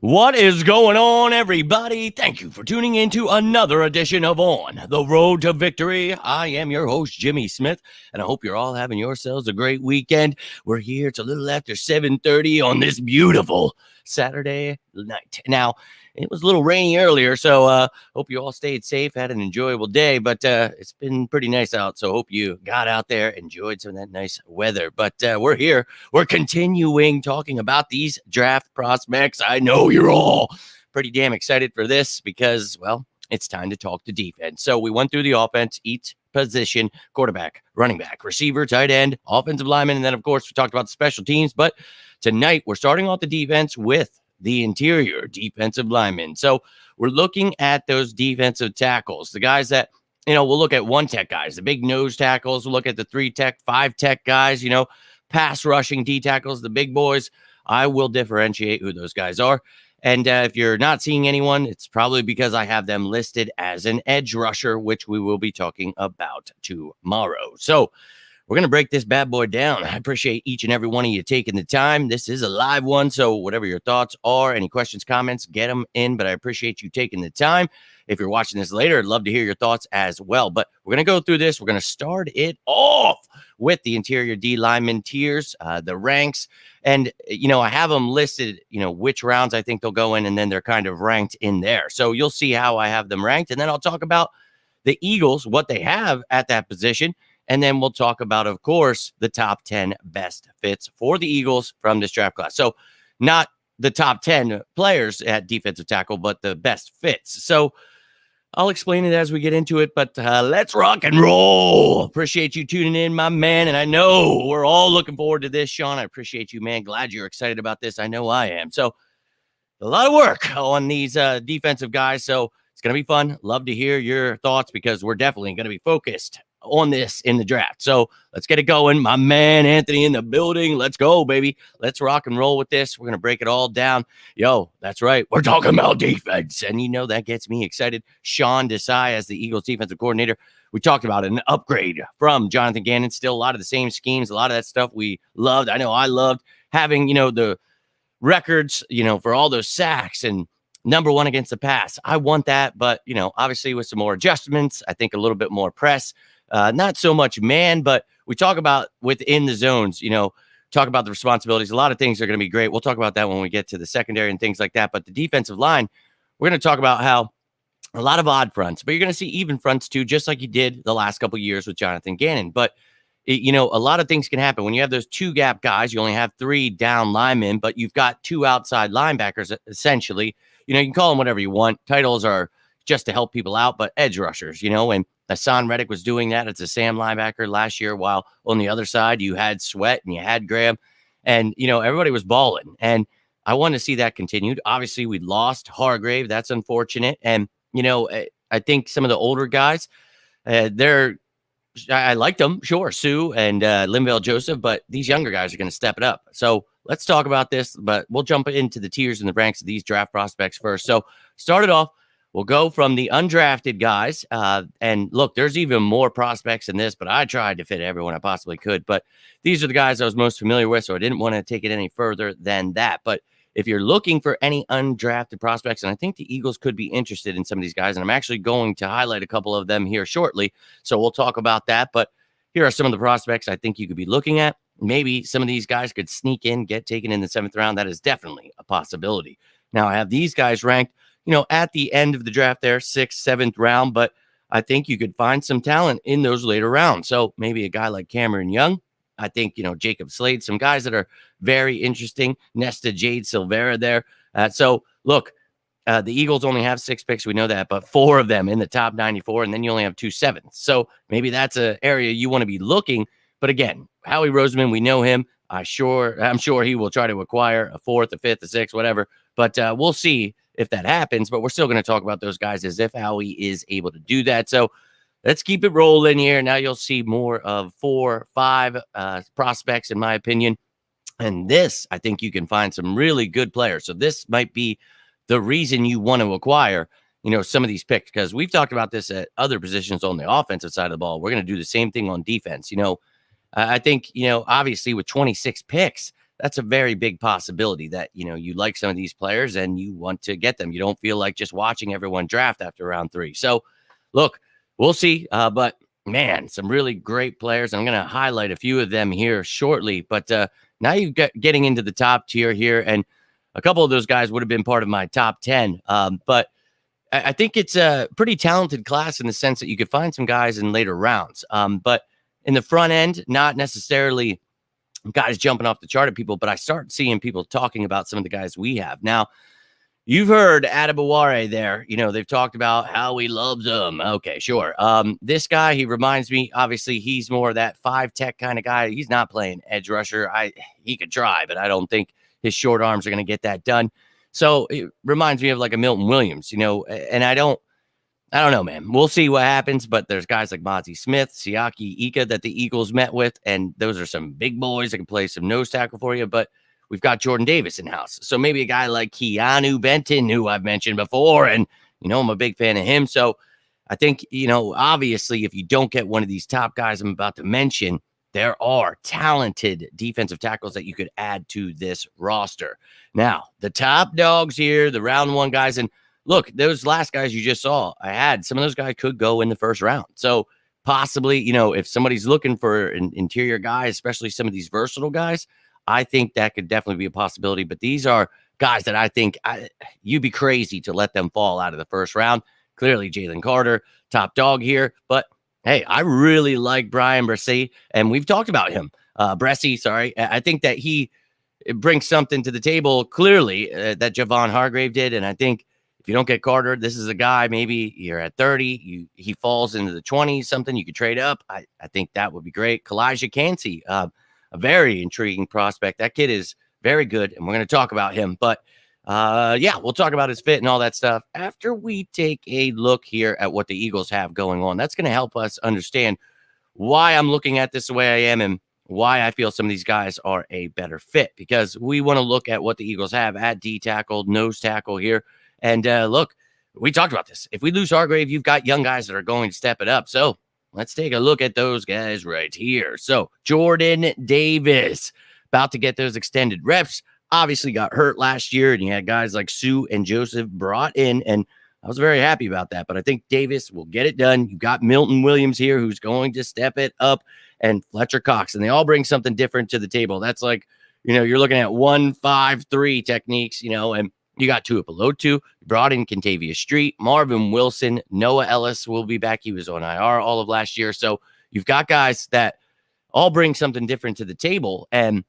What is going on, everybody? Thank you for tuning in to another edition of On the Road to Victory. I am your host, Jimmy Smith, and I hope you're all having yourselves a great weekend. We're here. It's a little after 7:30 on this beautiful Saturday night. Now, it was a little rainy earlier, so hope you all stayed safe, had an enjoyable day, but it's been pretty nice out, so hope you got out there, enjoyed some of that nice weather. But we're here. We're continuing talking about these draft prospects. I know you're all pretty damn excited for this because, well, it's time to talk to defense. So we went through the offense, each position: quarterback, running back, receiver, tight end, offensive lineman, and then, of course, we talked about the special teams. But tonight, we're starting off the defense with the interior defensive linemen. So we're looking at those defensive tackles, the guys that, we'll look at one tech guys, the big nose tackles. We'll look at the 3-tech, 5-tech guys, pass rushing D tackles, the big boys. I will differentiate who those guys are. And if you're not seeing anyone, it's probably because I have them listed as an edge rusher, which we will be talking about tomorrow. So we're going to break this bad boy down. I appreciate each and every one of you taking the time. This is a live one, so whatever your thoughts are, any questions, comments, get them in, but I appreciate you taking the time. If you're watching this later, I'd love to hear your thoughts as well. But we're going to go through this. We're going to start it off with the interior D lineman tiers, the ranks. And, I have them listed, which rounds I think they'll go in, and then they're kind of ranked in there. So you'll see how I have them ranked. And then I'll talk about the Eagles, what they have at that position. And then we'll talk about, of course, the top 10 best fits for the Eagles from this draft class. So not the top 10 players at defensive tackle, but the best fits. So I'll explain it as we get into it, but let's rock and roll. Appreciate you tuning in, my man. And I know we're all looking forward to this, Sean. I appreciate you, man. Glad you're excited about this. I know I am. So a lot of work on these defensive guys. So it's going to be fun. Love to hear your thoughts because we're definitely going to be focused on this in the draft. So let's get it going. My man Anthony in the building. Let's go, baby. Let's rock and roll with this. We're going to break it all down. Yo, that's right. We're talking about defense. And that gets me excited. Sean Desai as the Eagles defensive coordinator. We talked about an upgrade from Jonathan Gannon. Still a lot of the same schemes, a lot of that stuff we loved. I know I loved having, the records, for all those sacks and number one against the pass. I want that, but, obviously with some more adjustments, I think a little bit more press. Not so much man, but we talk about within the zones, talk about the responsibilities. A lot of things are going to be great. We'll talk about that when we get to the secondary and things like that. But the defensive line, we're going to talk about how a lot of odd fronts, but you're going to see even fronts too, just like you did the last couple of years with Jonathan Gannon. But, a lot of things can happen. When you have those 2 gap guys, you only have 3 down linemen, but you've got 2 outside linebackers, essentially. You can call them whatever you want. Titles are just to help people out, but edge rushers, and Hassan Reddick was doing that as a Sam linebacker last year, while on the other side, you had Sweat and you had Graham, and, everybody was balling. And I want to see that continued. Obviously, we lost Hargrave. That's unfortunate. And, I think some of the older guys, I liked them, sure, Sue and Linval Joseph, but these younger guys are going to step it up. So let's talk about this, but we'll jump into the tiers and the ranks of these draft prospects first. So start it off. We'll go from the undrafted guys. And look, there's even more prospects in this, but I tried to fit everyone I possibly could. But these are the guys I was most familiar with, so I didn't want to take it any further than that. But if you're looking for any undrafted prospects, and I think the Eagles could be interested in some of these guys, and I'm actually going to highlight a couple of them here shortly, so we'll talk about that. But here are some of the prospects I think you could be looking at. Maybe some of these guys could sneak in, get taken in the 7th round. That is definitely a possibility. Now, I have these guys ranked at the end of the draft there, 6th, 7th round, but I think you could find some talent in those later rounds. So maybe a guy like Cameron Young. I think, Jacob Slade, some guys that are very interesting. Nesta Jade Silvera there. So look, the Eagles only have 6 picks. We know that, but 4 of them in the top 94, and then you only have 2 7s. So maybe that's an area you want to be looking. But again, Howie Roseman, we know him. I'm sure he will try to acquire a 4th, a 5th, a 6th, whatever. But we'll see if that happens. But we're still going to talk about those guys as if Howie is able to do that. So let's keep it rolling here. Now you'll see more of 4, 5 prospects, in my opinion. And this, I think you can find some really good players. So this might be the reason you want to acquire, some of these picks, because we've talked about this at other positions on the offensive side of the ball. We're going to do the same thing on defense. I think, obviously with 26 picks, that's a very big possibility that, you like some of these players and you want to get them. You don't feel like just watching everyone draft after round 3. So, look, we'll see. But man, some really great players. I'm going to highlight a few of them here shortly. But now you get getting into the top tier here, and a couple of those guys would have been part of my top 10. But I think it's a pretty talented class in the sense that you could find some guys in later rounds. But in the front end, not necessarily guys jumping off the chart at people, but I start seeing people talking about some of the guys we have. Now, you've heard Adebaware there. They've talked about how he loves them. Okay, sure. This guy, he reminds me, obviously, he's more of that 5-tech kind of guy. He's not playing edge rusher. He could try, but I don't think his short arms are going to get that done. So it reminds me of like a Milton Williams, and I don't know, man. We'll see what happens, but there's guys like Mozzie Smith, Siaki Ika that the Eagles met with, and those are some big boys that can play some nose tackle for you, but we've got Jordan Davis in house. So maybe a guy like Keanu Benton, who I've mentioned before, and, I'm a big fan of him. So I think, obviously, if you don't get one of these top guys I'm about to mention, there are talented defensive tackles that you could add to this roster. Now, the top dogs here, the round 1 guys, and look, those last guys you just saw, some of those guys could go in the first round. So possibly, if somebody's looking for an interior guy, especially some of these versatile guys, I think that could definitely be a possibility. But these are guys that I think you'd be crazy to let them fall out of the first round. Clearly, Jalen Carter, top dog here. But hey, I really like Brian Bresee, and we've talked about him. Bresee, sorry. I think that he brings something to the table, clearly, that Javon Hargrave did. And I think if you don't get Carter, this is a guy, maybe you're at 30, he falls into the 20s, something you could trade up. I think that would be great. Kalijah Cansey, a very intriguing prospect. That kid is very good, and we're going to talk about him. But we'll talk about his fit and all that stuff after we take a look here at what the Eagles have going on. That's going to help us understand why I'm looking at this the way I am and why I feel some of these guys are a better fit, because we want to look at what the Eagles have at D tackle, nose tackle here. And look, we talked about this. If we lose Hargrave, you've got young guys that are going to step it up. So let's take a look at those guys right here. So Jordan Davis, about to get those extended reps. Obviously got hurt last year, and you had guys like Sue and Joseph brought in, and I was very happy about that. But I think Davis will get it done. You've got Milton Williams here who's going to step it up, and Fletcher Cox, and they all bring something different to the table. That's like, you're looking at 1-5-3 techniques, and you got Tuipulotu. You brought in Kentavious Street, Marvin Wilson, Noah Ellis will be back. He was on IR all of last year. So you've got guys that all bring something different to the table. And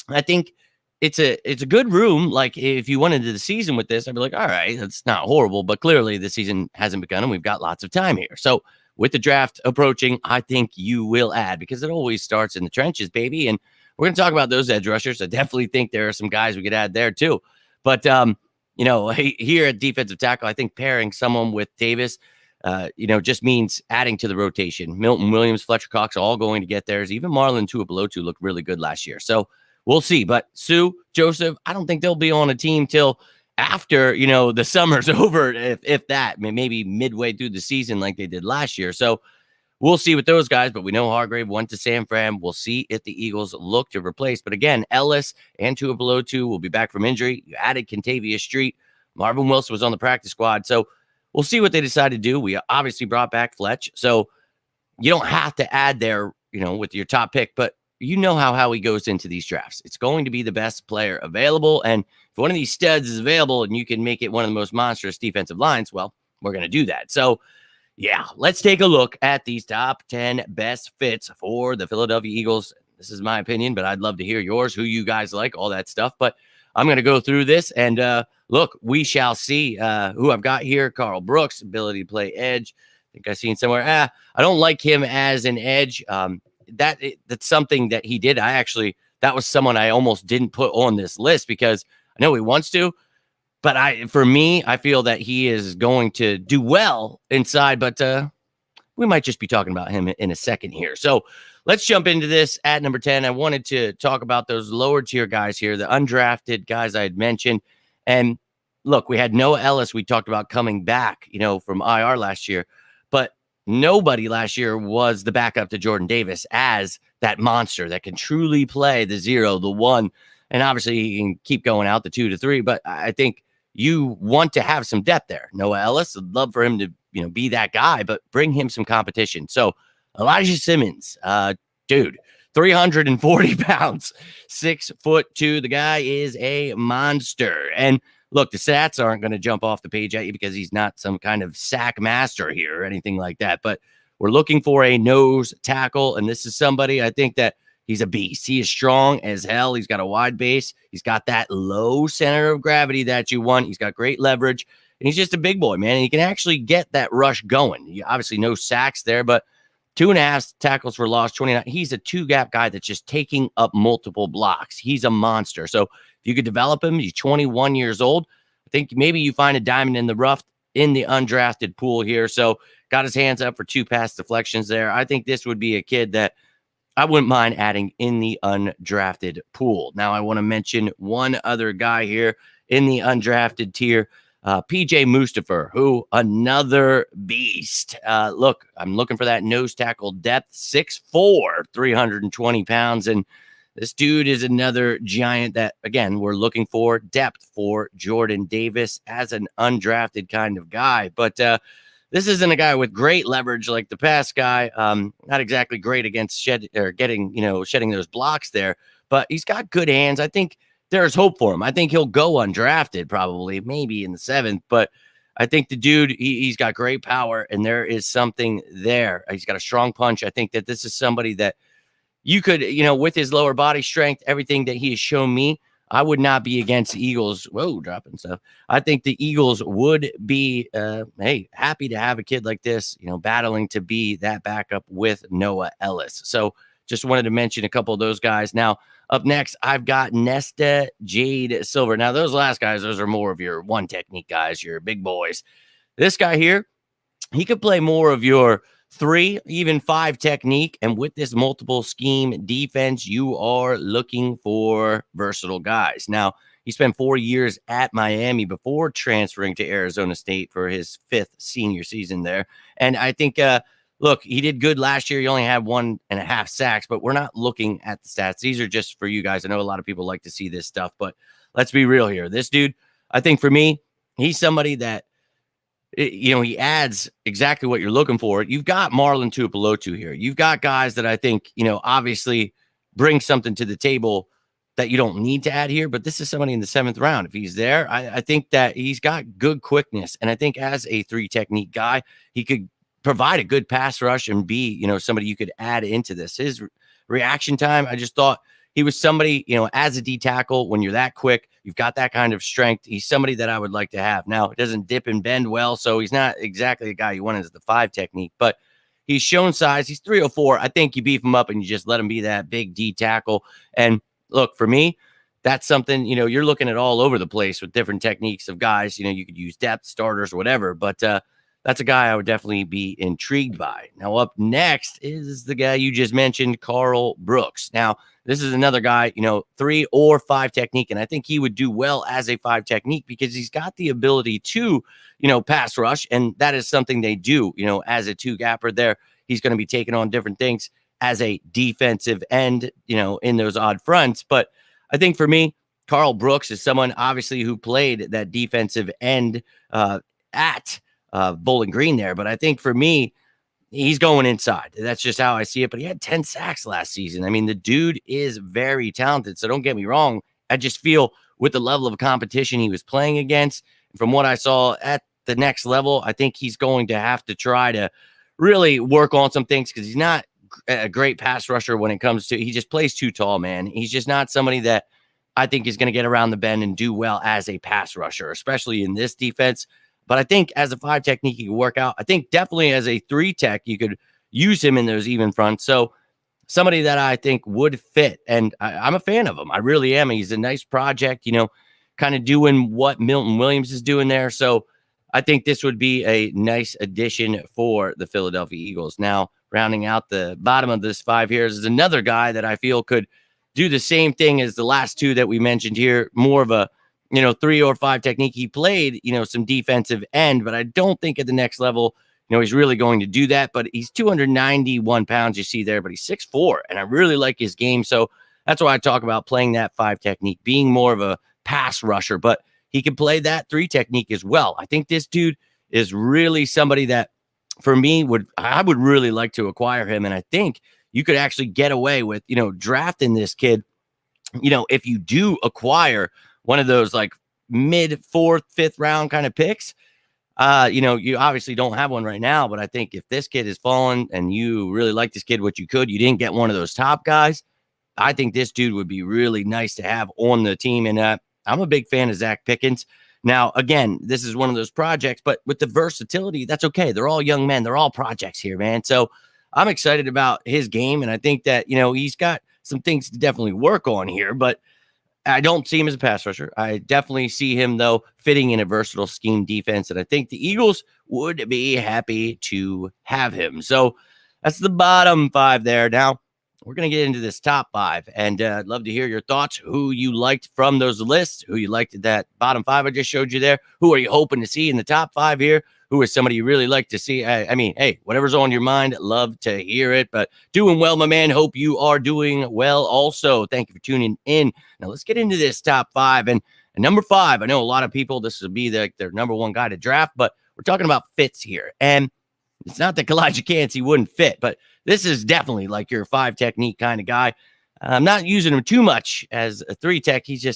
I think it's a good room. Like, if you went into the season with this, I'd be like, all right, that's not horrible. But clearly the season hasn't begun, and we've got lots of time here. So with the draft approaching, I think you will add, because it always starts in the trenches, baby. And we're going to talk about those edge rushers. I definitely think there are some guys we could add there too. But, here at defensive tackle, I think pairing someone with Davis, just means adding to the rotation. Milton Williams, Fletcher Cox, all going to get theirs. Even Marlon Tuipulotu looked really good last year. So we'll see. But Sue, Joseph, I don't think they'll be on a team till after, the summer's over, if that, maybe midway through the season like they did last year. So we'll see with those guys, but we know Hargrave went to San Fran. We'll see if the Eagles look to replace. But again, Ellis and Tuipulotu will be back from injury. You added Kentavious Street. Marvin Wilson was on the practice squad. So we'll see what they decide to do. We obviously brought back Fletch. So you don't have to add there, with your top pick, but you know how he goes into these drafts. It's going to be the best player available. And if one of these studs is available and you can make it one of the most monstrous defensive lines, well, we're going to do that. So yeah, let's take a look at these top 10 best fits for the Philadelphia Eagles. This is my opinion, but I'd love to hear yours, who you guys like, all that stuff. But I'm going to go through this, and look, we shall see who I've got here. Carl Brooks, ability to play edge. I think I've seen somewhere. I don't like him as an edge. That's something that he did. That was someone I almost didn't put on this list because I know he wants to. But I feel that he is going to do well inside, but we might just be talking about him in a second here. So let's jump into this at number 10. I wanted to talk about those lower tier guys here, the undrafted guys I had mentioned. And look, we had Noah Ellis. We talked about coming back, from IR last year, but nobody last year was the backup to Jordan Davis as that monster that can truly play the 0, the 1. And obviously, he can keep going out the 2 to 3, but I think you want to have some depth there. Noah Ellis, I'd love for him to, be that guy, but bring him some competition. So Elijah Simmons, dude, 340 pounds, 6'2". The guy is a monster. And look, the stats aren't going to jump off the page at you because he's not some kind of sack master here or anything like that. But we're looking for a nose tackle, and this is somebody I think that he's a beast. He is strong as hell. He's got a wide base. He's got that low center of gravity that you want. He's got great leverage, and he's just a big boy, man. And he can actually get that rush going. Obviously, no sacks there, but 2.5 tackles for loss, 29. He's a 2-gap guy that's just taking up multiple blocks. He's a monster. So if you could develop him, he's 21 years old. I think maybe you find a diamond in the rough in the undrafted pool here. So got his hands up for 2 pass deflections there. I think this would be a kid that I wouldn't mind adding in the undrafted pool. Now, I want to mention one other guy here in the undrafted tier, PJ Mustipher, who another beast. Look, I'm looking for that nose tackle depth, 6'4", 320 pounds. And this dude is another giant that, again, we're looking for depth for Jordan Davis as an undrafted kind of guy. But this isn't a guy with great leverage like the past guy. Not exactly great against shedding those blocks there, but he's got good hands. I think there's hope for him. I think he'll go undrafted probably, maybe in the 7th, but I think the dude, he's got great power, and there is something there. He's got a strong punch. I think that this is somebody that you could, with his lower body strength, everything that he has shown me, I would not be against the Eagles. Whoa, dropping stuff. I think the Eagles would be, happy to have a kid like this, battling to be that backup with Noah Ellis. So just wanted to mention a couple of those guys. Now, up next, I've got Nesta Jade Silver. Now, those last guys, those are more of your one technique guys, your big boys. This guy here, he could play more of your 3, even 5 technique. And with this multiple scheme defense, you are looking for versatile guys. Now, he spent 4 years at Miami before transferring to Arizona State for his 5th senior season there. And I think, look, he did good last year. He only had 1.5 sacks, but we're not looking at the stats. These are just for you guys. I know a lot of people like to see this stuff, but let's be real here. This dude, I think for me, he's somebody that, he adds exactly what you're looking for. You've got Marlon Tuipulotu here. You've got guys that I think, obviously bring something to the table that you don't need to add here, but this is somebody in the 7th round. If he's there, I think that he's got good quickness. And I think as a 3 technique guy, he could provide a good pass rush and be, somebody you could add into this. His reaction time, I just thought he was somebody, as a D tackle, when you're that quick, you've got that kind of strength. He's somebody that I would like to have. Now, it doesn't dip and bend well, so he's not exactly a guy you want as the 5 technique, but he's shown size. He's 304. I think you beef him up and you just let him be that big D tackle. And look, for me, that's something, you're looking at all over the place with different techniques of guys. You could use depth, starters, whatever, but that's a guy I would definitely be intrigued by. Now, up next is the guy you just mentioned, Carl Brooks. Now, this is another guy, 3 or 5 technique, and I think he would do well as a 5 technique because he's got the ability to, pass rush, and that is something they do, as a 2-gapper there. He's going to be taking on different things as a defensive end, in those odd fronts. But I think for me, Carl Brooks is someone, obviously, who played that defensive end at Bowling Green there. But I think for me, he's going inside. That's just how I see it. But he had 10 sacks last season. I mean, the dude is very talented. So don't get me wrong. I just feel with the level of competition he was playing against, from what I saw at the next level, I think he's going to have to try to really work on some things because he's not a great pass rusher when it comes to, he just plays too tall, man. He's just not somebody that I think is going to get around the bend and do well as a pass rusher, especially in this defense. But I think as a 5 technique, he could work out. I think definitely as a 3 tech, you could use him in those even fronts. So somebody that I think would fit. And I'm a fan of him. I really am. He's a nice project, kind of doing what Milton Williams is doing there. So I think this would be a nice addition for the Philadelphia Eagles. Now, rounding out the bottom of this 5 here is another guy that I feel could do the same thing as the last 2 that we mentioned here, more of a 3 or 5 technique. He played, some defensive end, but I don't think at the next level, he's really going to do that. But he's 291 pounds, you see there, but he's 6'4", and I really like his game. So that's why I talk about playing that 5 technique, being more of a pass rusher, but he can play that 3 technique as well. I think this dude is really somebody that, for me, I would really like to acquire him. And I think you could actually get away with, drafting this kid, if you do acquire one of those like mid 4th, 5th round kind of picks. You obviously don't have one right now, but I think if this kid is fallen and you really like this kid, you didn't get one of those top guys. I think this dude would be really nice to have on the team. And I'm a big fan of Zach Pickens. Now, again, this is one of those projects, but with the versatility, that's okay. They're all young men. They're all projects here, man. So I'm excited about his game. And I think that, he's got some things to definitely work on here, but I don't see him as a pass rusher. I definitely see him, though, fitting in a versatile scheme defense. And I think the Eagles would be happy to have him. So that's the bottom 5 there. Now, we're going to get into this top 5, and I'd love to hear your thoughts, who you liked from those lists, who you liked that bottom 5 I just showed you there. Who are you hoping to see in the top 5 here? Who is somebody you really like to see? I mean, hey, whatever's on your mind, love to hear it. But doing well, my man. Hope you are doing well also. Thank you for tuning in. Now, let's get into this top 5. And number 5, I know a lot of people, this would be their number 1 guy to draft, but we're talking about fits here. And it's not that Elijah Cansey wouldn't fit, but this is definitely like your 5 technique kind of guy. I'm not using him too much as a 3 tech. He's a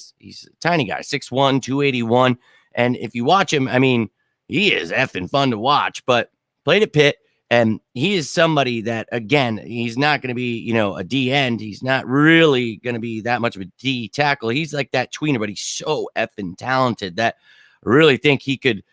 tiny guy, 6'1", 281. And if you watch him, I mean, he is effing fun to watch, but played at Pitt. And he is somebody that, again, he's not going to be, a D end. He's not really going to be that much of a D tackle. He's like that tweener, but he's so effing talented that I really think he could,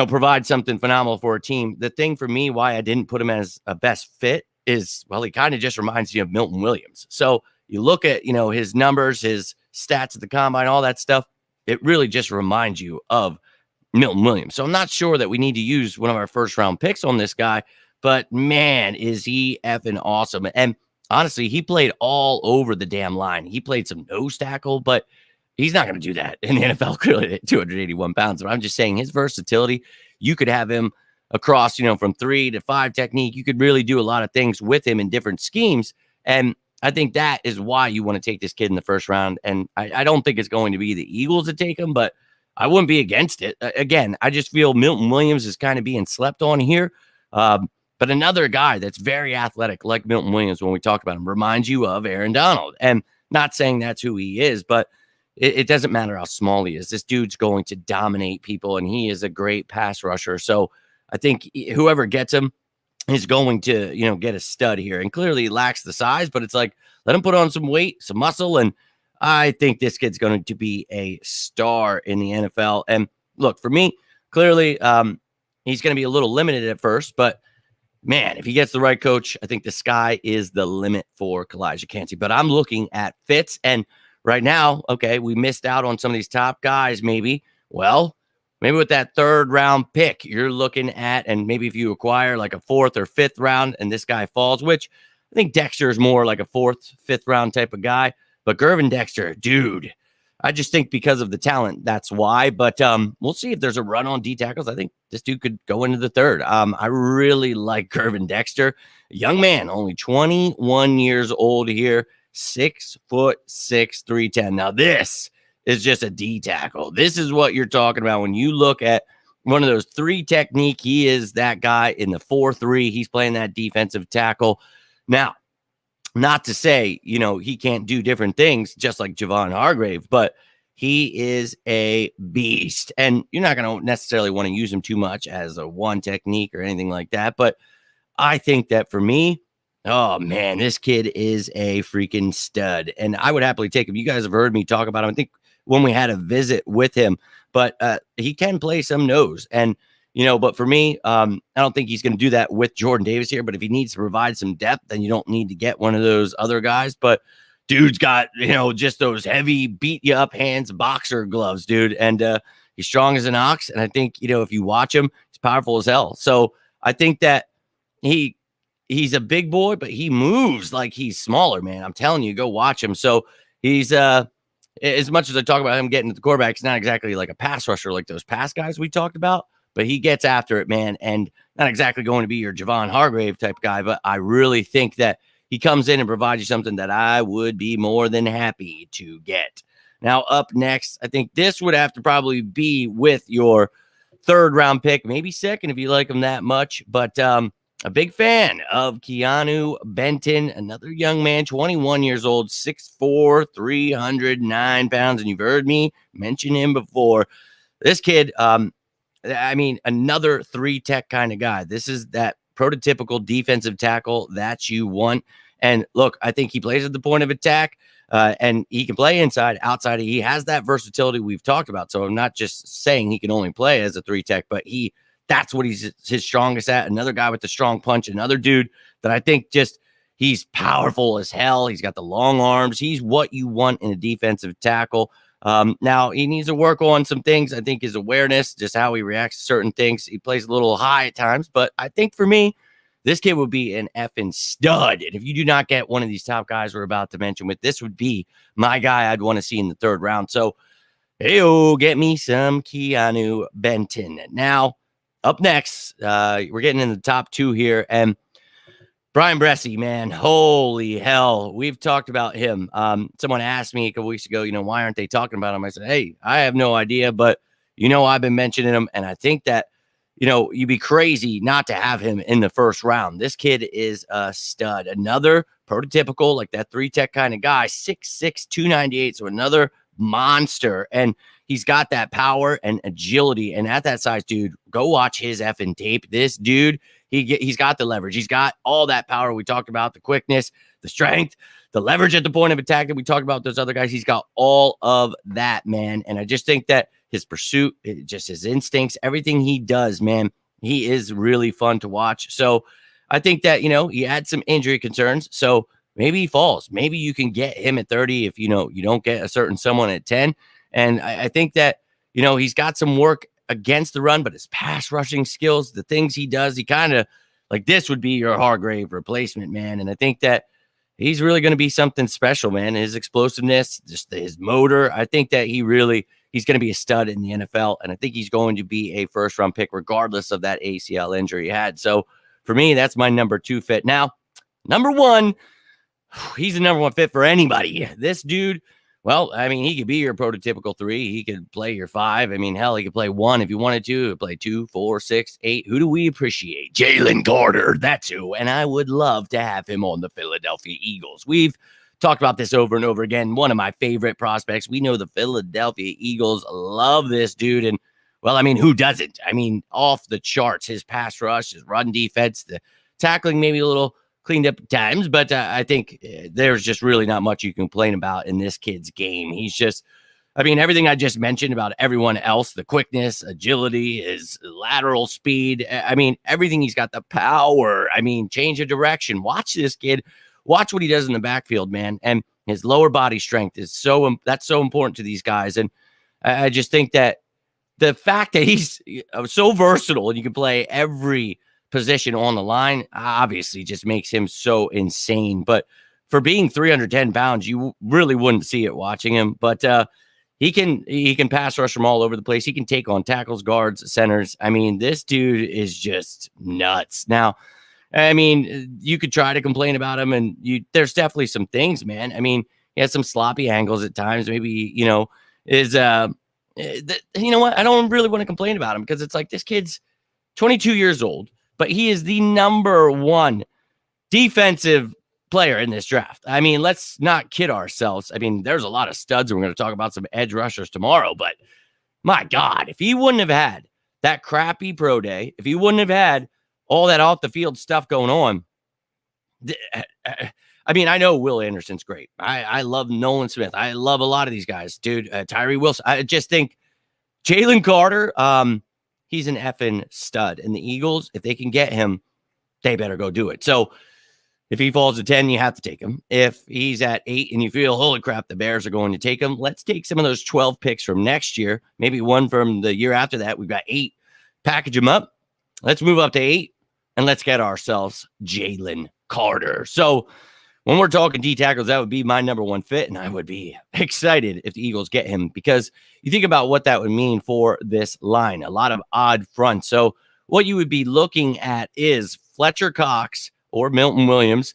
provide something phenomenal for a team. The thing for me, why I didn't put him as a best fit is, well, he kind of just reminds you of Milton Williams. So you look at, his numbers, his stats at the combine, all that stuff. It really just reminds you of Milton Williams. So I'm not sure that we need to use one of our 1st round picks on this guy, but man, is he effing awesome. And honestly, he played all over the damn line. He played some nose tackle, but he's not going to do that in the NFL, clearly at 281 pounds. But I'm just saying his versatility, you could have him across, from 3 to 5 technique. You could really do a lot of things with him in different schemes. And I think that is why you want to take this kid in the 1st round. And I don't think it's going to be the Eagles that take him, but I wouldn't be against it. Again, I just feel Milton Williams is kind of being slept on here. But another guy that's very athletic, like Milton Williams, when we talk about him, reminds you of Aaron Donald. And not saying that's who he is, but it doesn't matter how small he is. This dude's going to dominate people, and he is a great pass rusher. So I think whoever gets him is going to, get a stud here. And clearly he lacks the size, but it's like, let him put on some weight, some muscle, and I think this kid's going to be a star in the NFL. And look, for me, clearly he's going to be a little limited at first, but man, if he gets the right coach, I think the sky is the limit for Elijah Cansey. But I'm looking at fits, and right now, okay, we missed out on some of these top guys, maybe. Well, maybe with that 3rd round pick, you're looking at, and maybe if you acquire like a 4th or 5th round and this guy falls, which I think Dexter is more like a 4th, 5th round type of guy. But Gervin Dexter, dude, I just think because of the talent, that's why. But we'll see if there's a run on D tackles. I think this dude could go into the 3rd. I really like Gervin Dexter. Young man, only 21 years old here, 6'6", 310. Now, this is just a D tackle. This is what you're talking about when you look at one of those 3 technique. He is that guy in the 4-3. He's playing that defensive tackle. Now, not to say, he can't do different things just like Javon Hargrave, but he is a beast. And you're not going to necessarily want to use him too much as a 1 technique or anything like that. But I think that for me, oh, man, this kid is a freaking stud. And I would happily take him. You guys have heard me talk about him, I think, when we had a visit with him. But he can play some nose. And but for me, I don't think he's going to do that with Jordan Davis here. But if he needs to provide some depth, then you don't need to get one of those other guys. But dude's got, just those heavy beat you up hands, boxer gloves, dude. And he's strong as an ox. And I think, if you watch him, he's powerful as hell. So I think that he's a big boy, but he moves like he's smaller, man. I'm telling you, go watch him. So he's as much as I talk about him getting to the quarterback, it's not exactly like a pass rusher like those pass guys we talked about. But he gets after it, man, and not exactly going to be your Javon Hargrave type guy. But I really think that he comes in and provides you something that I would be more than happy to get. Now, up next, I think this would have to probably be with your third round pick, maybe second if you like him that much. But a big fan of Keanu Benton, another young man, 21 years old, 6'4", 309 pounds. And you've heard me mention him before. This kid, I mean, another 3-tech kind of guy. This is that prototypical defensive tackle that you want. And look, I think he plays at the point of attack. And he can play inside, outside. He has that versatility we've talked about. So I'm not just saying he can only play as a 3-tech, but that's what he's his strongest at. Another guy with the strong punch, another dude that I think he's powerful as hell. He's got the long arms. He's what you want in a defensive tackle. Now he needs to work on some things. I think his awareness, just how he reacts to certain things. He plays a little high at times, but I think for me, this kid would be an effing stud. And if you do not get one of these top guys we're about to mention with, this would be my guy I'd want to see in the third round. So, get me some Keanu Benton. Now, up next, we're getting in the top 2 here. And Bryan Bresee, man, holy hell. We've talked about him. Someone asked me a couple weeks ago, why aren't they talking about him? I said, hey, I have no idea, but I've been mentioning him. And I think that you'd be crazy not to have him in the first round. This kid is a stud. Another prototypical, like that 3-tech kind of guy, 6'6", 298. So another monster. And he's got that power and agility. And at that size, dude, go watch his effing tape. This dude, he's got the leverage. He's got all that power we talked about, the quickness, the strength, the leverage at the point of attack that we talked about with those other guys. He's got all of that, man. And I just think that his pursuit, just his instincts, everything he does, man, he is really fun to watch. So I think that, he had some injury concerns. So maybe he falls. Maybe you can get him at 30 if, you don't get a certain someone at 10. And I think that, he's got some work against the run, but his pass rushing skills, the things he does, he kind of like this would be your Hargrave replacement, man. And I think that he's really going to be something special, man. His explosiveness, just his motor. I think that he's going to be a stud in the NFL. And I think he's going to be a first round pick, regardless of that ACL injury he had. So for me, that's my number 2 fit. Now, number 1, he's the number 1 fit for anybody. This dude, well, I mean, he could be your prototypical 3. He could play your 5. I mean, hell, he could play 1 if you wanted to. He could play 2, 4, 6, 8. Who do we appreciate? Jalen Carter. That's who. And I would love to have him on the Philadelphia Eagles. We've talked about this over and over again. One of my favorite prospects. We know the Philadelphia Eagles love this dude. And, well, I mean, who doesn't? I mean, off the charts. His pass rush, his run defense, the tackling maybe a little cleaned up at times, but I think there's just really not much you can complain about in this kid's game. He's just, I mean, everything I just mentioned about everyone else, the quickness, agility, his lateral speed. I mean, everything. He's got the power. I mean, change of direction. Watch this kid. Watch what he does in the backfield, man. And his lower body strength is that's so important to these guys. And I just think that the fact that he's so versatile and you can play every position on the line obviously just makes him so insane. But for being 310 pounds, you really wouldn't see it watching him. But he can pass rush from all over the place. He can take on tackles, guards, centers. I mean, this dude is just nuts. Now, I mean, you could try to complain about him, and there's definitely some things, man. I mean, he has some sloppy angles at times. Maybe, you know what? I don't really want to complain about him because it's like this kid's 22 years old, but he is the number 1 defensive player in this draft. I mean, let's not kid ourselves. I mean, there's a lot of studs, and we're going to talk about some edge rushers tomorrow, but my God, if he wouldn't have had that crappy pro day, if he wouldn't have had all that off the field stuff going on, I mean, I know Will Anderson's great. I love Nolan Smith. I love a lot of these guys, dude. Tyree Wilson. I just think Jalen Carter, he's an effing stud. And the Eagles, if they can get him, they better go do it. So if he falls to 10, you have to take him. If he's at 8 and you feel, holy crap, the Bears are going to take him, let's take some of those 12 picks from next year, maybe one from the year after that. We've got 8. Package them up. Let's move up to 8, and let's get ourselves Jalen Carter. So when we're talking D tackles, that would be my number 1 fit, and I would be excited if the Eagles get him because you think about what that would mean for this line. A lot of odd fronts. So what you would be looking at is Fletcher Cox or Milton Williams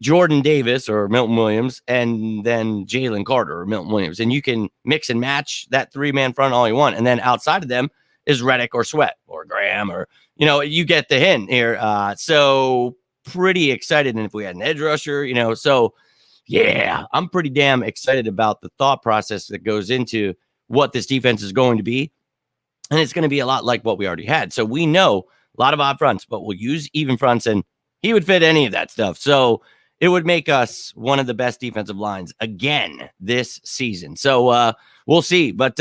Jordan Davis or Milton Williams, and then Jalen Carter or Milton Williams. And you can mix and match that 3-man front all you want. And then outside of them is Redick or Sweat or Graham, or, you get the hint here. So pretty excited. And if we had an edge rusher, so yeah, I'm pretty damn excited about the thought process that goes into what this defense is going to be. And it's going to be a lot like what we already had. So we know a lot of odd fronts, but we'll use even fronts, and he would fit any of that stuff. So it would make us one of the best defensive lines again this season. So we'll see. But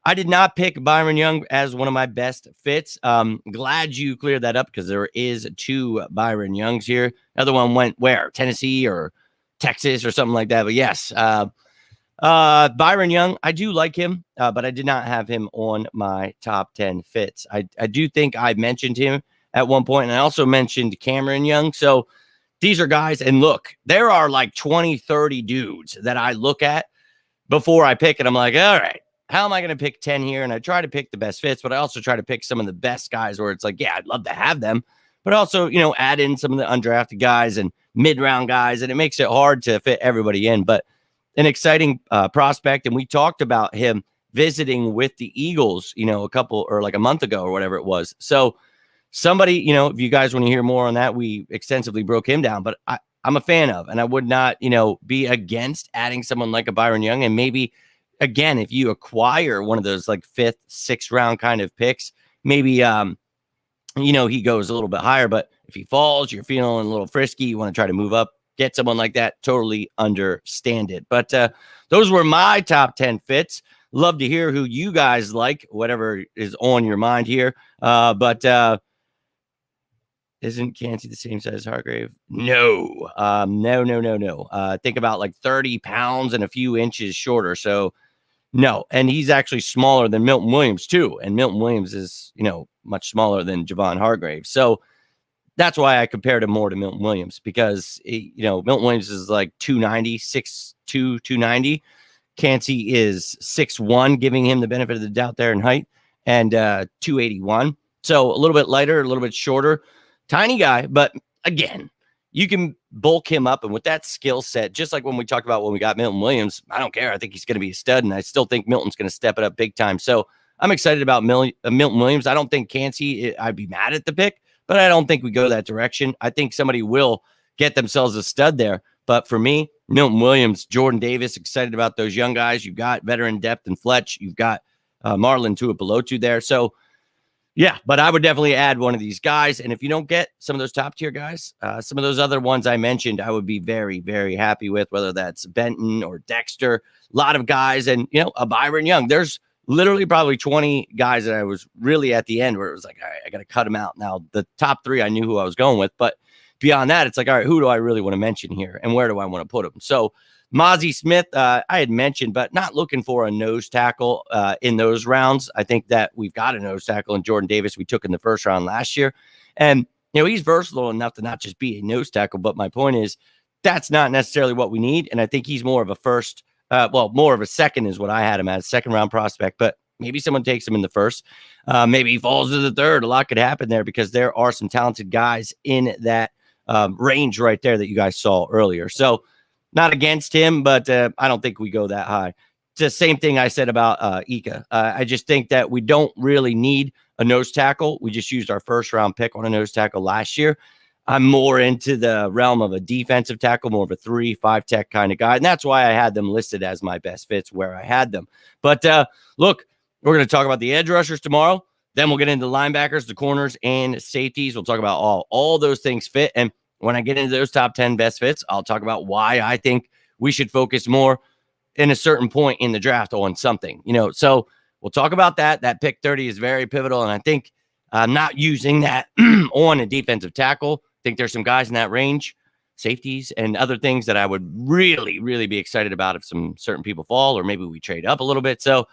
I did not pick Byron Young as one of my best fits. Glad you cleared that up, because there is 2 Byron Youngs here. Another one went where? Tennessee or Texas or something like that. But yes, Byron Young, I do like him, but I did not have him on my top 10 fits. I do think I mentioned him at one point, and I also mentioned Cameron Young. So these are guys, and look, there are like 20, 30 dudes that I look at before I pick it. I'm like, all right, how am I going to pick 10 here? And I try to pick the best fits, but I also try to pick some of the best guys where it's like, yeah, I'd love to have them, but also, add in some of the undrafted guys and mid-round guys, and it makes it hard to fit everybody in. But an exciting prospect, and we talked about him visiting with the Eagles, a couple or like a month ago or whatever it was. So somebody, if you guys want to hear more on that, we extensively broke him down, but I'm a fan of, and I would not, be against adding someone like a Byron Young. And maybe, again, if you acquire one of those like 5th, 6th round kind of picks, maybe, he goes a little bit higher. But if he falls, you're feeling a little frisky, you want to try to move up, get someone like that, totally understand it. But those were my top 10 fits. Love to hear who you guys like, whatever is on your mind here. But isn't Kancey the same size as Hargrave? No. No. Think about like 30 pounds and a few inches shorter. So no. And he's actually smaller than Milton Williams too. And Milton Williams is, much smaller than Javon Hargrave. So that's why I compared him more to Milton Williams, because, Milton Williams is like 290, 6'2", 290. Kancey is 6'1", giving him the benefit of the doubt there in height, and 281. So a little bit lighter, a little bit shorter, tiny guy. But again, you can bulk him up. And with that skill set, just like when we talked about when we got Milton Williams, I don't care. I think he's going to be a stud, and I still think Milton's going to step it up big time. So I'm excited about Milton Williams. I don't think Kancey, I'd be mad at the pick, but I don't think we go that direction. I think somebody will get themselves a stud there. But for me, Milton Williams, Jordan Davis, excited about those young guys. You've got veteran depth and Fletch. You've got Marlon Tuipulotu there. So, yeah, but I would definitely add one of these guys. And if you don't get some of those top tier guys, some of those other ones I mentioned, I would be very, very happy with, whether that's Benton or Dexter, a lot of guys, and, a Byron Young. There's literally probably 20 guys that I was really at the end where it was like, all right, I got to cut them out. Now, the top 3, I knew who I was going with, but beyond that, it's like, all right, who do I really want to mention here, and where do I want to put them? So Mazi Smith, I had mentioned, but not looking for a nose tackle in those rounds. I think that we've got a nose tackle in Jordan Davis we took in the first round last year. And, he's versatile enough to not just be a nose tackle, but my point is that's not necessarily what we need. And I think he's more of a first, more of a second is what I had him as, second round prospect, but maybe someone takes him in the first. Maybe he falls to the third. A lot could happen there, because there are some talented guys in that range right there that you guys saw earlier. So not against him, but I don't think we go that high. It's the same thing I said about Ika. I just think that we don't really need a nose tackle. We just used our first round pick on a nose tackle last year. I'm more into the realm of a defensive tackle, more of a 3-5 tech kind of guy. And that's why I had them listed as my best fits where I had them. But look, we're going to talk about the edge rushers tomorrow. Then we'll get into the linebackers, the corners, and safeties. We'll talk about all those things fit. And when I get into those top 10 best fits, I'll talk about why I think we should focus more in a certain point in the draft on something, So we'll talk about that. That pick 30 is very pivotal. And I think I'm not using that on a defensive tackle. I think there's some guys in that range, safeties and other things that I would really, really be excited about if some certain people fall, or maybe we trade up a little bit. So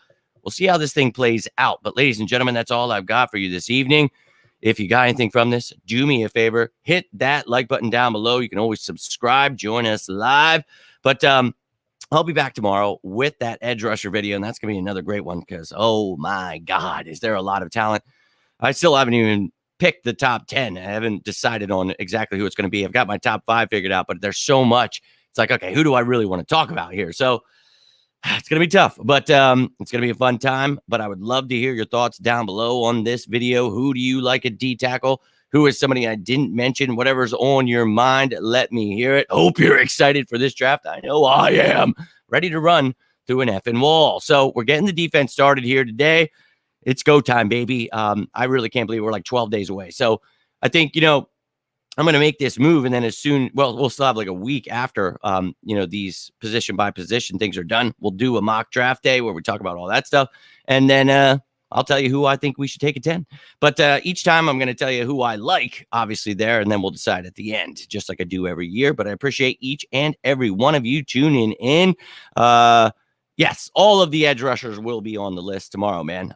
we'll see how this thing plays out. But ladies and gentlemen, that's all I've got for you this evening. If you got anything from this, do me a favor, hit that like button down below. You can always subscribe, join us live. But I'll be back tomorrow with that edge rusher video, and that's going to be another great one because, oh my God, is there a lot of talent. I still haven't even picked the top 10. I haven't decided on exactly who it's going to be. I've got my top 5 figured out, but there's so much. It's like, okay, who do I really want to talk about here? So it's going to be tough, but it's going to be a fun time. But I would love to hear your thoughts down below on this video. Who do you like at D tackle? Who is somebody I didn't mention? Whatever's on your mind, let me hear it. Hope you're excited for this draft. I know I am. Ready to run through an effing wall. So we're getting the defense started here today. It's go time, baby. I really can't believe we're like 12 days away. So I think, I'm going to make this move. And then we'll still have like a week after, these position by position things are done. We'll do a mock draft day where we talk about all that stuff. And then I'll tell you who I think we should take at 10. But each time I'm going to tell you who I like, obviously, there, and then we'll decide at the end, just like I do every year. But I appreciate each and every one of you tuning in. Yes, all of the edge rushers will be on the list tomorrow, man.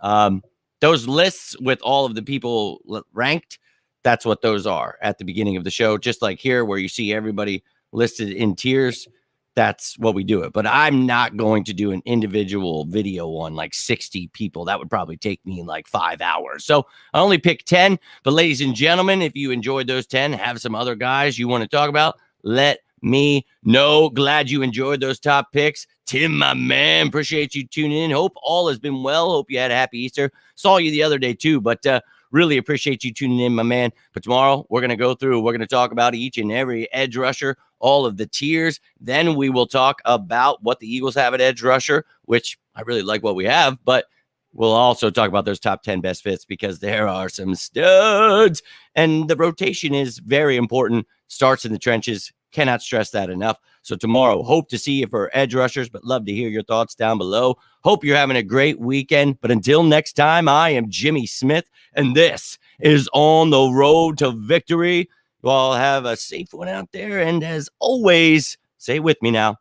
Those lists with all of the people ranked, that's what those are at the beginning of the show. Just like here where you see everybody listed in tiers. That's what we do it. But I'm not going to do an individual video on like 60 people. That would probably take me like 5 hours. So I only picked 10. But ladies and gentlemen, if you enjoyed those 10, have some other guys you want to talk about, let me know. Glad you enjoyed those top picks. Tim, my man, appreciate you tuning in. Hope all has been well. Hope you had a happy Easter. Saw you the other day too, but really appreciate you tuning in, my man. But tomorrow we're going to talk about each and every edge rusher, all of the tiers. Then we will talk about what the Eagles have at edge rusher, which I really like what we have, but we'll also talk about those top 10 best fits because there are some studs and the rotation is very important. Starts in the trenches. Cannot stress that enough. So tomorrow, hope to see you for edge rushers, but love to hear your thoughts down below. Hope you're having a great weekend. But until next time, I am Jimmy Smith, and this is On the Road to Victory. You all have a safe one out there. And as always, say it with me now.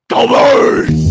Go Birds!